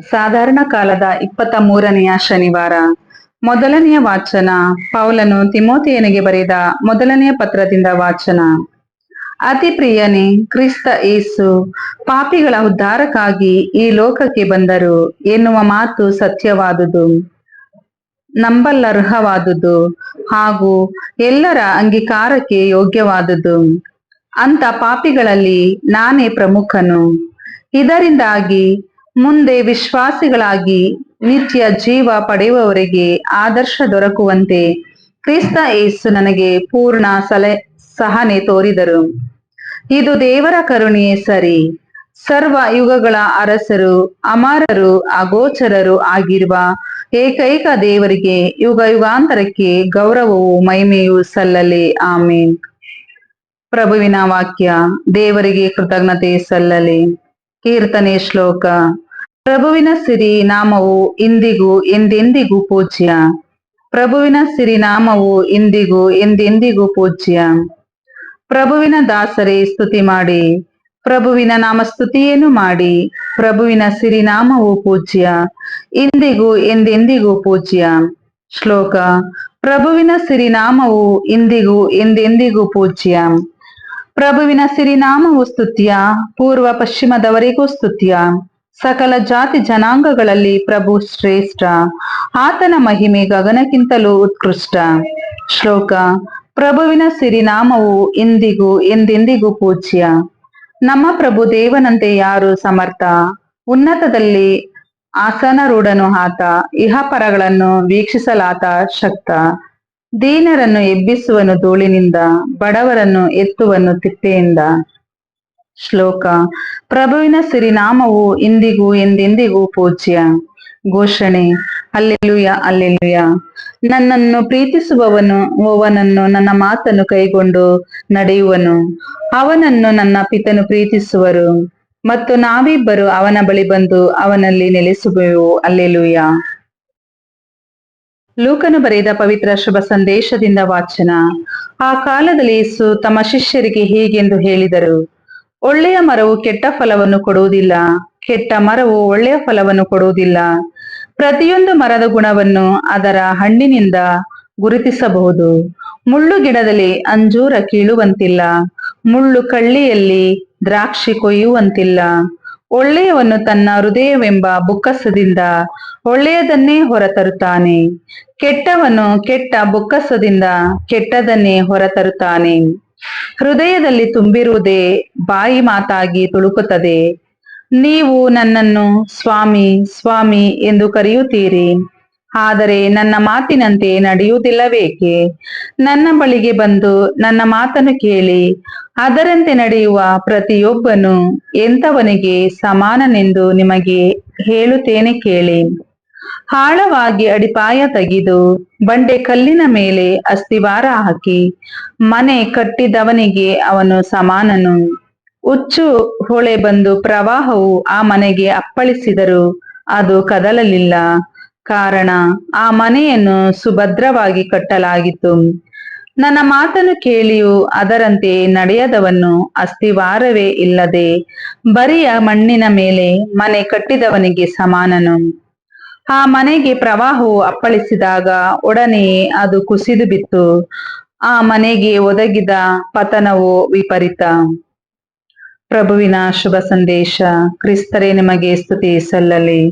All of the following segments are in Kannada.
ಸಾಧಾರಣ ಕಾಲದ 23ನೆಯ ಶನಿವಾರ. ಮೊದಲನೆಯ ವಾಚನ ಪೌಲನು ತಿಮೋಥೆಯನಿಗೆ ಬರೆದ ಮೊದಲನೆಯ ಪತ್ರದಿಂದ ವಾಚನ. ಅತಿ ಪ್ರಿಯನೇ, ಕ್ರಿಸ್ತ ಯೇಸು ಪಾಪಿಗಳ ಉದ್ಧಾರಕ್ಕಾಗಿ ಈ ಲೋಕಕ್ಕೆ ಬಂದರು ಎನ್ನುವ ಮಾತು ಸತ್ಯವಾದುದು, ನಂಬಲರ್ಹವಾದುದು ಹಾಗೂ ಎಲ್ಲರ ಅಂಗೀಕಾರಕ್ಕೆ ಯೋಗ್ಯವಾದುದು. ಅಂತ ಪಾಪಿಗಳಲ್ಲಿ ನಾನೇ ಪ್ರಮುಖನು. ಇದರಿಂದಾಗಿ ಮುಂದೆ ವಿಶ್ವಾಸಿಗಳಾಗಿ ನಿತ್ಯ ಜೀವ ಪಡೆಯುವವರಿಗೆ ಆದರ್ಶ ದೊರಕುವಂತೆ ಕ್ರಿಸ್ತ ಯೇಸು ನನಗೆ ಪೂರ್ಣ ಸಹನೆ ತೋರಿದರು. ಇದು ದೇವರ ಕರುಣೆಯೇ ಸರಿ. ಸರ್ವ ಯುಗಗಳ ಅರಸರು, ಅಮರರು, ಅಗೋಚರರು ಆಗಿರುವ ಏಕೈಕ ದೇವರಿಗೆ ಯುಗ ಯುಗಾಂತರಕ್ಕೆ ಗೌರವವು ಮಹಿಮೆಯೂ ಸಲ್ಲಲಿ. ಆಮೇನ್. ಪ್ರಭುವಿನ ವಾಕ್ಯ. ದೇವರಿಗೆ ಕೃತಜ್ಞತೆ ಸಲ್ಲಲಿ. ಕೀರ್ತನೆ ಶ್ಲೋಕ. ಪ್ರಭುವಿನ ಸಿರಿ ನಾಮವು ಇಂದಿಗೂ ಎಂದೆಂದಿಗೂ ಪೂಜ್ಯ. ಪ್ರಭುವಿನ ಸಿರಿ ನಾಮವು ಇಂದಿಗೂ ಎಂದೆಂದಿಗೂ ಪೂಜ್ಯ. ಪ್ರಭುವಿನ ದಾಸರೇ ಸ್ತುತಿ ಮಾಡಿ, ಪ್ರಭುವಿನ ನಾಮ ಸ್ತುತಿಯನ್ನು ಮಾಡಿ. ಪ್ರಭುವಿನ ಸಿರಿ ನಾಮವು ಪೂಜ್ಯ, ಇಂದಿಗೂ ಎಂದೆಂದಿಗೂ ಪೂಜ್ಯ. ಶ್ಲೋಕ. ಪ್ರಭುವಿನ ಸಿರಿ ನಾಮವು ಇಂದಿಗೂ ಎಂದೆಂದಿಗೂ ಪೂಜ್ಯ. ಪ್ರಭುವಿನ ಸಿರಿನಾಮವು ಸ್ತುತ್ಯ, ಪೂರ್ವ ಪಶ್ಚಿಮದವರೆಗೂ ಸ್ತುತ್ಯ. ಸಕಲ ಜಾತಿ ಜನಾಂಗಗಳಲ್ಲಿ ಪ್ರಭು ಶ್ರೇಷ್ಠ, ಆತನ ಮಹಿಮೆ ಗಗನಕ್ಕಿಂತಲೂ ಉತ್ಕೃಷ್ಟ. ಶ್ಲೋಕ. ಪ್ರಭುವಿನ ಸಿರಿನಾಮವು ಇಂದಿಗೂ ಎಂದೆಂದಿಗೂ ಪೂಜ್ಯ. ನಮ್ಮ ಪ್ರಭು ದೇವನಂತೆ ಯಾರು ಸಮರ್ಥ? ಉನ್ನತದಲ್ಲಿ ಆಸನರೂಢನು ಆತ, ಇಹಪರಗಳನ್ನು ವೀಕ್ಷಿಸಲಾತ ಶಕ್ತ. ದೀನರನ್ನು ಎಬ್ಬಿಸುವನು ಧೂಳಿನಿಂದ, ಬಡವರನ್ನು ಎತ್ತುವನು ತಿಪ್ಪೆಯಿಂದ. ಶ್ಲೋಕ. ಪ್ರಭುವಿನ ಸಿರಿನಾಮವು ಇಂದಿಗೂ ಎಂದೆಂದಿಗೂ ಪೂಜ್ಯ. ಘೋಷಣೆ. Hallelujah, hallelujah. ನನ್ನನ್ನು ಪ್ರೀತಿಸುವವನನ್ನು ನನ್ನ ಮಾತನ್ನು ಕೈಗೊಂಡು ನಡೆಯುವನು. ಅವನನ್ನು ನನ್ನ ಪಿತನು ಪ್ರೀತಿಸುವರು ಮತ್ತು ನಾವಿಬ್ಬರು ಅವನ ಬಳಿ ಬಂದು ಅವನಲ್ಲಿ ನೆಲೆಸುವೆವು. ಹಲ್ಲೆಲೂಯ. ಲೂಕನು ಬರೆದ ಪವಿತ್ರ ಶುಭ ಸಂದೇಶದಿಂದ ವಾಚನ. ಆ ಕಾಲದಲ್ಲಿ ಯೇಸು ತಮ್ಮ ಶಿಷ್ಯರಿಗೆ ಹೀಗೆಂದು ಹೇಳಿದರು. ಒಳ್ಳೆಯ ಮರವು ಕೆಟ್ಟ ಫಲವನ್ನು ಕೊಡುವುದಿಲ್ಲ, ಕೆಟ್ಟ ಮರವು ಒಳ್ಳೆಯ ಫಲವನ್ನು ಕೊಡುವುದಿಲ್ಲ. ಪ್ರತಿಯೊಂದು ಮರದ ಗುಣವನ್ನು ಅದರ ಹಣ್ಣಿನಿಂದ ಗುರುತಿಸಬಹುದು. ಮುಳ್ಳು ಗಿಡದಲ್ಲಿ ಅಂಜೂರ ಕೀಳುವಂತಿಲ್ಲ, ಮುಳ್ಳು ಕಳ್ಳಿಯಲ್ಲಿ ದ್ರಾಕ್ಷಿ ಕೊಯ್ಯುವಂತಿಲ್ಲ. ಒಳ್ಳೆಯವನು ತನ್ನ ಹೃದಯವೆಂಬ ಬುಕ್ಕಸದಿಂದ ಒಳ್ಳೆಯದನ್ನೇ ಹೊರತರುತ್ತಾನೆ, ಕೆಟ್ಟವನು ಕೆಟ್ಟ ಬುಕ್ಕಸದಿಂದ ಕೆಟ್ಟದನ್ನೇ ಹೊರತರುತ್ತಾನೆ. ಹೃದಯದಲ್ಲಿ ತುಂಬಿರುವುದೇ ಬಾಯಿ ಮಾತಾಗಿ ತುಳುಕುತ್ತದೆ. ನೀವು ನನ್ನನ್ನು ಸ್ವಾಮಿ ಸ್ವಾಮಿ ಎಂದು ಕರೆಯುತ್ತೀರಿ, ಆದರೆ ನನ್ನ ಮಾತಿನಂತೆ ನಡೆಯುವುದಿಲ್ಲವೇಕೆ? ನನ್ನ ಬಳಿಗೆ ಬಂದು ನನ್ನ ಮಾತನ್ನು ಕೇಳಿ ಅದರಂತೆ ನಡೆಯುವ ಪ್ರತಿಯೊಬ್ಬನು ಎಂಥವನಿಗೆ ಸಮಾನನೆಂದು ನಿಮಗೆ ಹೇಳುತ್ತೇನೆ ಕೇಳಿ. ಆಳವಾಗಿ ಅಡಿಪಾಯ ತೆಗೆದು ಬಂಡೆ ಕಲ್ಲಿನ ಮೇಲೆ ಅಸ್ತಿವಾರ ಹಾಕಿ ಮನೆ ಕಟ್ಟಿದವನಿಗೆ ಅವನು ಸಮಾನನು. ಹುಚ್ಚು ಹೊಳೆ ಬಂದು ಪ್ರವಾಹವು ಆ ಮನೆಗೆ ಅಪ್ಪಳಿಸಿದರೂ ಅದು ಕದಲಲಿಲ್ಲ, ಕಾರಣ ಆ ಮನೆಯನ್ನು ಸುಭದ್ರವಾಗಿ ಕಟ್ಟಲಾಗಿತ್ತು. ನನ್ನ ಮಾತನ್ನು ಕೇಳಿಯೂ ಅದರಂತೆ ನಡೆಯದವನು ಅಸ್ತಿವಾರವೇ ಇಲ್ಲದೆ ಬರಿಯ ಮಣ್ಣಿನ ಮೇಲೆ ಮನೆ ಕಟ್ಟಿದವನಿಗೆ ಸಮಾನನು. ಆ ಮನೆಗೆ ಪ್ರವಾಹವು ಅಪ್ಪಳಿಸಿದಾಗ ಒಡನೆಯೇ ಅದು ಕುಸಿದು ಬಿತ್ತು. ಆ ಮನೆಗೆ ಒದಗಿದ ಪತನವು ವಿಪರೀತ. ಪ್ರಭುವಿನ ಶುಭ ಸಂದೇಶ. ಕ್ರಿಸ್ತರೇ ನಿಮಗೆ ಸ್ತುತಿ ಸಲ್ಲಲಿ.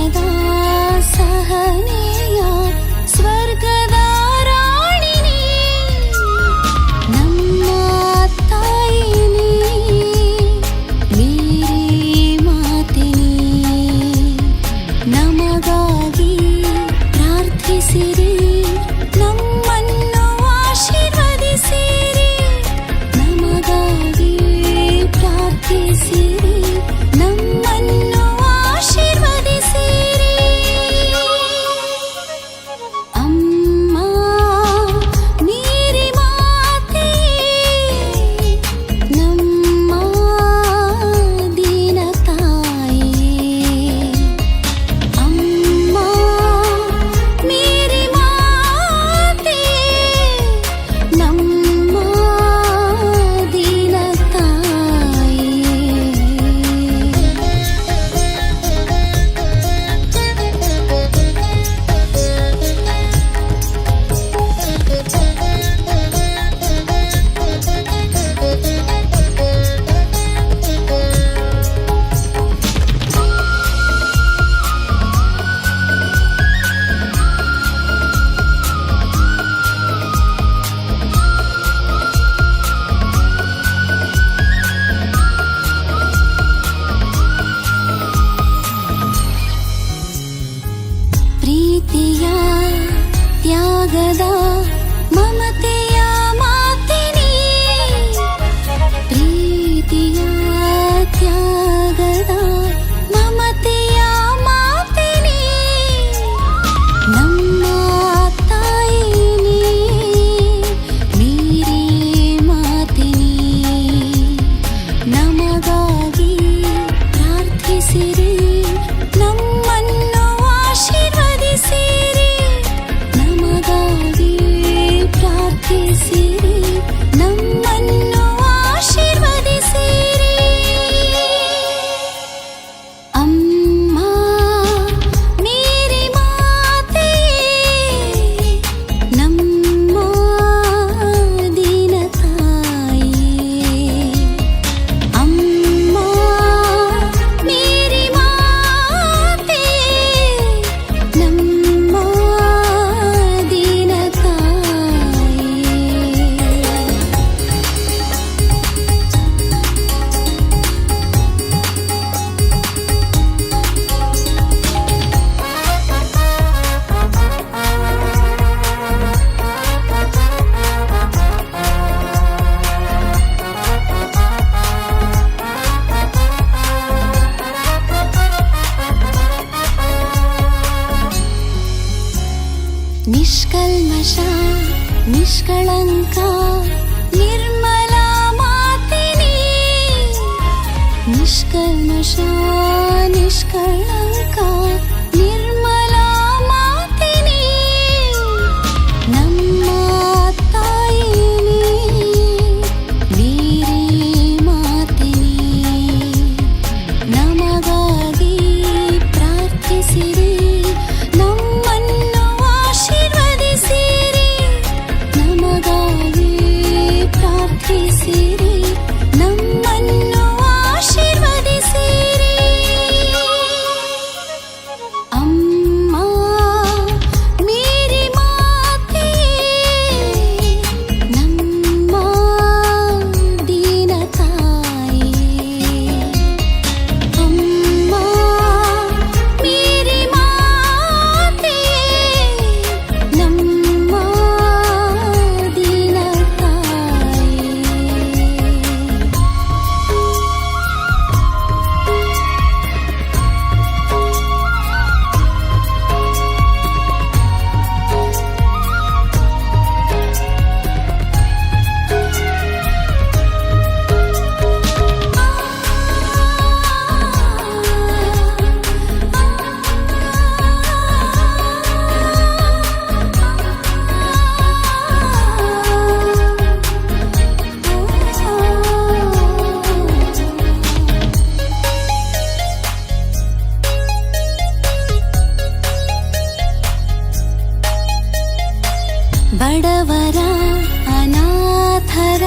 ಪ್ರೇಮದ ಸಹನೆಯ ಸ್ವರ್ಗದ ರಾಣಿನಿ ನಮ್ಮ ತಾಯಿನಿ ಮೇರಿ ಮಾತಿನಿ ನಮಗಾಗಿ ಪ್ರಾರ್ಥಿಸಿರಿ ನಮ್ಮನ್ನು ಆಶೀರ್ವದಿಸಿರಿ ನಮಗಾಗಿ ಪ್ರಾರ್ಥಿಸಿರಿ ನಮ್ಮನ್ನು ಆಶೀರ್ವದಿಸಿರಿ ಅಮ್ಮ ಮೇರಿ ಮಾತೆ ನಮ್ಮ ದೀನ ತಾಯಿ ಅಮ್ಮ ಮೇರಿ ಮಾತೆ ನಮ್ಮ ದೀನ ತಾಯಿ ಪ್ರೀತಿಯ ತ್ಯಾಗದ ಮಮತೆಯ ಮಾತಿನಿ ಪ್ರೀತಿಯ ತ್ಯಾಗದ ಮಮತೆಯ ಮಾತಿನಿ ನಮ್ಮ ತಾಯಿನಿ ಮೇರಿ ಮಾತಿನಿ ನಮಗಾಗಿ ಪ್ರಾರ್ಥಿಸಿರಿ ನಮ್ಮನ್ನು ಆಶೀರ್ವದಿಸಿರಿ ನಮಗಾಗಿ ಪ್ರಾರ್ಥಿಸಿರಿ ನಮ್ಮನ್ನು ಆಶೀರ್ವದಿಸಿರಿ ಅಮ್ಮ ಮೇರಿ ಮಾತೆ ನಮ್ಮ ದೀನ ತಾಯಿ ಅಮ್ಮ ಮೇರಿ ಮಾತೆ ನಮ್ಮ ದೀನ ತಾಯಿ ನಿಷ್ಕಲ್ಮಶ ನಿಷ್ಕಳಂಕ ನಿರ್ಮಲ ಮಾತಿನಿ ನಿಷ್ಕಲ್ಮಶ ನಿಷ್ಕಳಂಕ ನಿರ್ಮಲ ಮಾತಿನಿ ನಮ್ಮ ತಾಯಿನಿ ಮೇರಿ ಮಾತಿನಿ ನಮಗಾಗಿ ಪ್ರಾರ್ಥಿಸಿರಿ ನಮ್ಮನ್ನು ಆಶೀರ್ವದಿಸಿರಿ ನಮಗಾಗಿ ಪ್ರಾರ್ಥಿಸಿರಿ ನಮ್ಮನ್ನು ಆಶೀರ್ವದಿಸಿರಿ ಅಮ್ಮ ಮೇರಿ ಮಾತೆ ನಮ್ಮ ದೀನ ತಾಯಿ ಅಮ್ಮ ಮೇರಿ ಮಾತೆ ನಮ್ಮ ದೀನ ತಾಯಿ ಬಡವರ ಅನಾಥರ